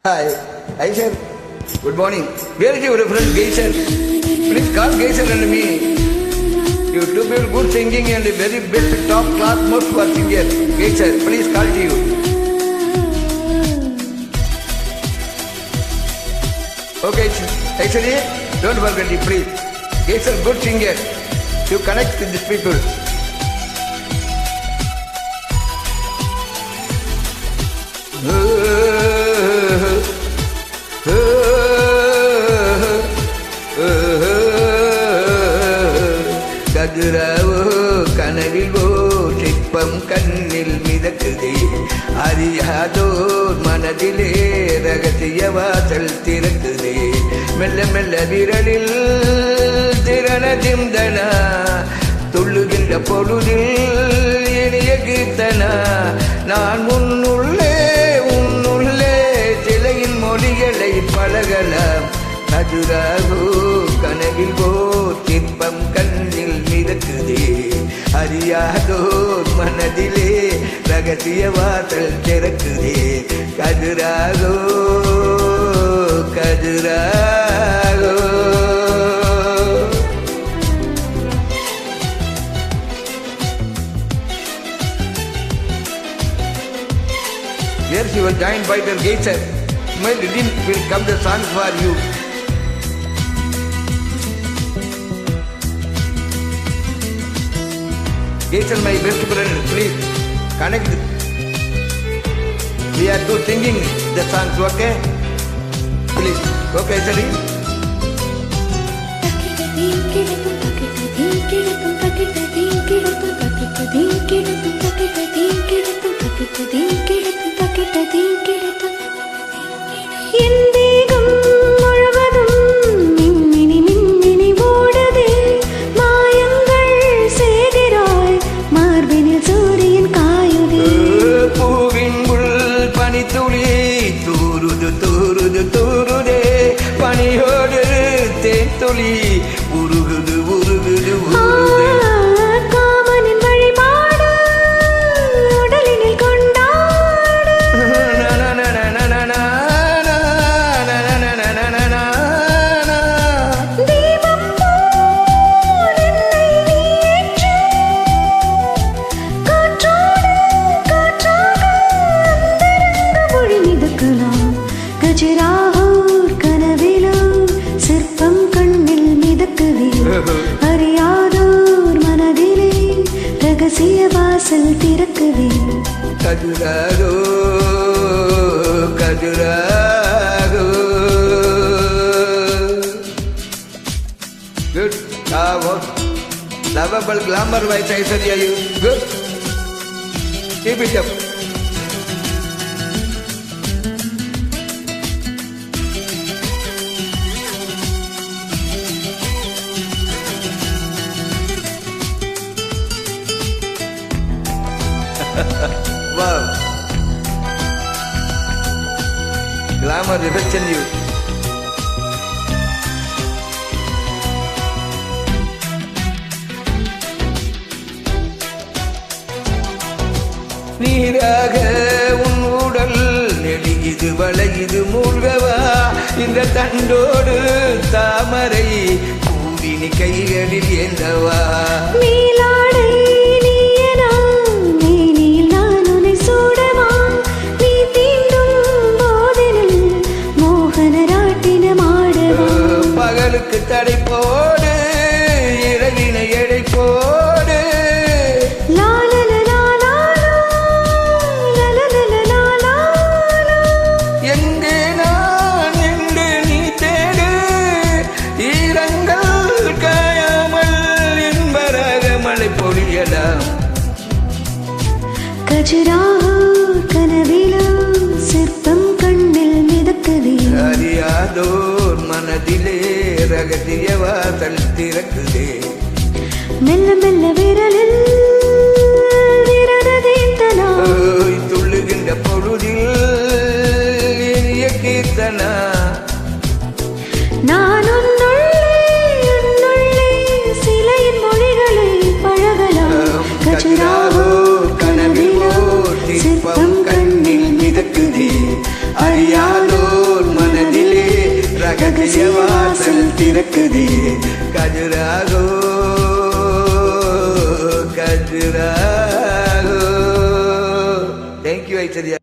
Hi, sir. Good morning. Where is your friend Geisha? Please call Geisha and me. You two people good singing and very best top class most for singer. Geisha, please call to you. Okay, actually, don't forget it, please. Geisha, good singer. You connect with these people. கதிராவோ கனவில்வோ சிற்பம் கண்ணில் மிதக்குதே அறியாதோர் மனதிலே ரகசிய வாசல் திறக்குதே மெல்ல மெல்ல விரலில் திறன சிந்தனா துள்ளுகின்ற பொழுதில் இனிய கீர்த்தனா நான் உன்னுள்ளே சிலையின் மொழிகளை பழகலாம் கதிராவோ கனவில் போர் சிற்பம் கண்ணில் மிதக்குதே அறியாதோர் மனதிலே ரகசிய வாசல் திறக்குதே கதிராகோ கதிராகோ. Yes, you were joined by the Geisha. My redeem will come the song for you. Geisha, my best friend, please connect. We are two singing the songs, okay? Please, okay, Sari? பனியோடு தேத்தொலி உருகுது உருகுது உருகுது காமனின் வழிபாடு உடலினில் கொண்டாடு தீபம் போல் என்னை நீற்று காற்றோடு காற்றாக அந்தரங்க மொழி மிதக்கலாம் கஜராஹூர் கனவிலோ சிற்பம் கண்ணில் மிதக்குதே அறியாதோர் மனதிலே ரகசிய வாசல் திறக்குதே கதிராகோ கதிராகோ. Good. Lovable glamour voice, Aishwarya, you good. Keep it up. Wow. Glamour reflection you. நீராக உன் உடல் நெடுகிது வளையுது மூழ்கவா இந்த தண்டோடு தாமரை பூவினி கைகளில் ஏந்தவா நீலாடை நீயனா மேனியில் நான் உன்னை சூடவா நீ தீண்டும் போதினில் மோகன ராட்டினம் ஆடவா பகலுக்கு தடை போடு இரவினை எடை போடு எங்கே நான் என்று நீ தேடு ஈரங்கள் காயாமல் என்பராக மழை பொழியலாம் கஜராஹூர் கனவிலோ சிற்பம் கண்ணில் மிதக்குதே அறியாதோர் மனதிலே ரகசிய வாசல் திறக்குதே மெல்ல மெல்ல விரலில் விரதேந்தனா துள்ளுகின்ற பொழுதில் இனிய கீர்த்தனா நான் உன்னுள்ளே சிலையின் மொழிகளை பழகலாம் கஜராஹூர் கனவிலோ சிற்பம் கண்ணில் மிதக்குதே அறியாதோ ரகசிய வாசல் திறக்குதே. Khajuraho Khajuraho. Thank you, Aishwarya.